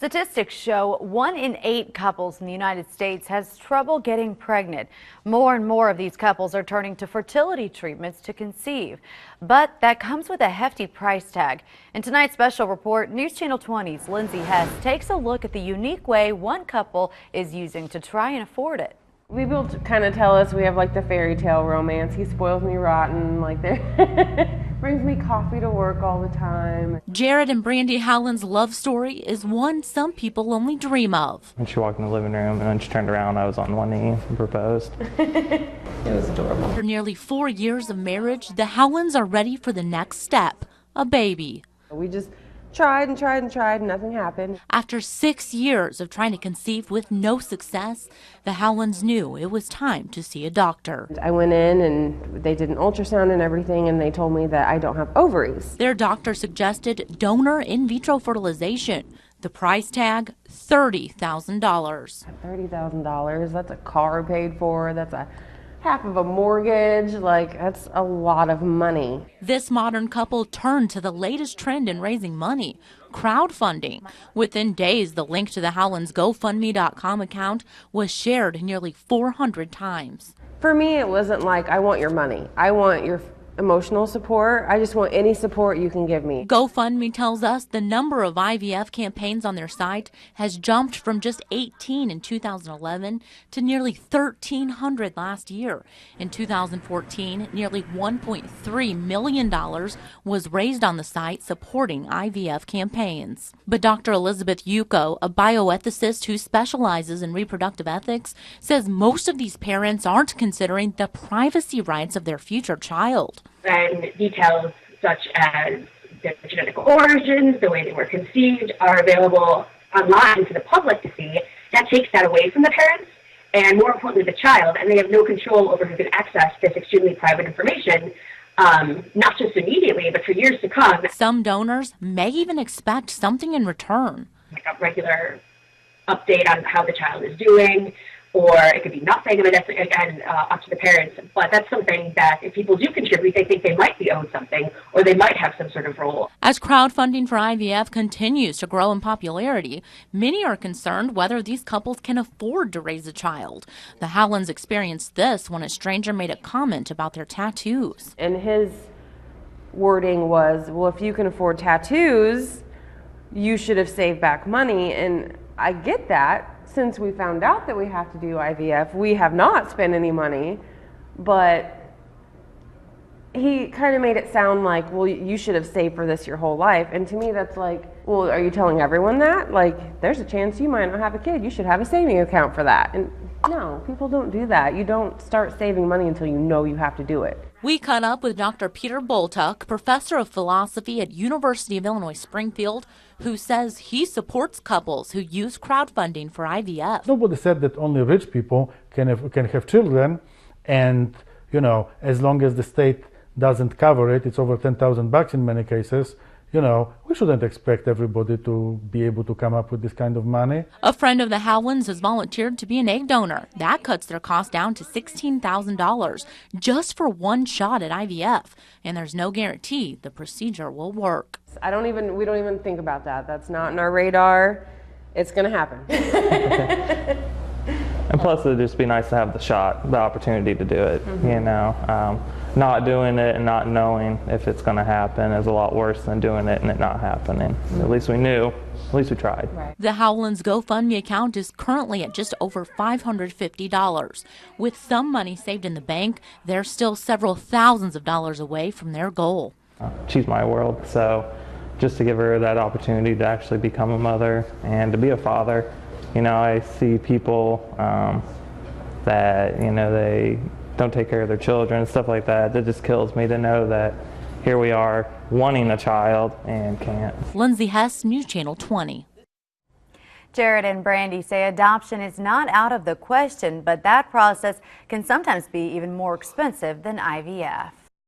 Statistics show 1 in 8 couples in the United States has trouble getting pregnant. More and more of these couples are turning to fertility treatments to conceive. But that comes with a hefty price tag. In tonight's special report, News Channel 20's Lindsay Hess takes a look at the unique way one couple is using to try and afford it. People kind of tell us we have like the fairy tale romance. He spoils me rotten, like brings me coffee to work all the time. Jared and Brandy Howland's love story is one some people only dream of. When she walked in the living room and when she turned around, I was on one knee and proposed. It was adorable. After nearly 4 years of marriage, the Howlands are ready for the next step, a baby. We just tried and tried and tried, and nothing happened. After 6 years of trying to conceive with no success, the Howlands knew it was time to see a doctor. I went in and they did an ultrasound and everything, and they told me that I don't have ovaries. Their doctor suggested donor in vitro fertilization. The price tag, $30,000. $30,000, that's a car paid for, that's a half of a mortgage, like that's a lot of money. This modern couple turned to the latest trend in raising money, crowdfunding. Within days, the link to the Howlands GoFundMe.com account was shared nearly 400 times. For me, it wasn't like, I want your money. I want your emotional support. I just want any support you can give me. GoFundMe tells us the number of IVF campaigns on their site has jumped from just 18 in 2011 to nearly 1,300 last year. In 2014, nearly $1.3 million was raised on the site supporting IVF campaigns. But Dr. Elizabeth Yuko, a bioethicist who specializes in reproductive ethics, says most of these parents aren't considering the privacy rights of their future child. And details such as their genetic origins, the way they were conceived, are available online to the public to see. That takes that away from the parents and, more importantly, the child, and they have no control over who can access this extremely private information, not just immediately, but for years to come. Some donors may even expect something in return. Like a regular update on how the child is doing, or it could be nothing. I mean, that's, again, up to the parents. But that's something that if people do contribute, they think they might be owed something, or they might have some sort of role. As crowdfunding for IVF continues to grow in popularity, many are concerned whether these couples can afford to raise a child. The Howlands experienced this when a stranger made a comment about their tattoos. And his wording was, well, if you can afford tattoos, you should have saved back money. And I get that. Since we found out that we have to do IVF, we have not spent any money, but he kind of made it sound like, well, you should have saved for this your whole life. And to me, that's like, well, are you telling everyone that? Like, there's a chance you might not have a kid. You should have a saving account for that. And no, people don't do that. You don't start saving money until you know you have to do it. We caught up with Dr. Peter Boltuck, professor of philosophy at University of Illinois Springfield, who says he supports couples who use crowdfunding for IVF. Nobody said that only rich people can have children, and as long as the state doesn't cover it, it's over $10,000 in many cases. We shouldn't expect everybody to be able to come up with this kind of money. A friend of the Howlands has volunteered to be an egg donor. That cuts their cost down to $16,000 just for one shot at IVF. And there's no guarantee the procedure will work. We don't even think about that. That's not in our radar. It's going to happen. And plus, it'd just be nice to have the opportunity to do it, Not doing it and not knowing if it's going to happen is a lot worse than doing it and it not happening. At least we knew, at least we tried. Right. The Howlands GoFundMe account is currently at just over $550. With some money saved in the bank, they're still several thousands of dollars away from their goal. She's my world, so just to give her that opportunity to actually become a mother and to be a father. I see people that, they don't take care of their children and stuff like that. That just kills me to know that here we are wanting a child and can't. Lindsay Hess, News Channel 20. Jared and Brandy say adoption is not out of the question, but that process can sometimes be even more expensive than IVF.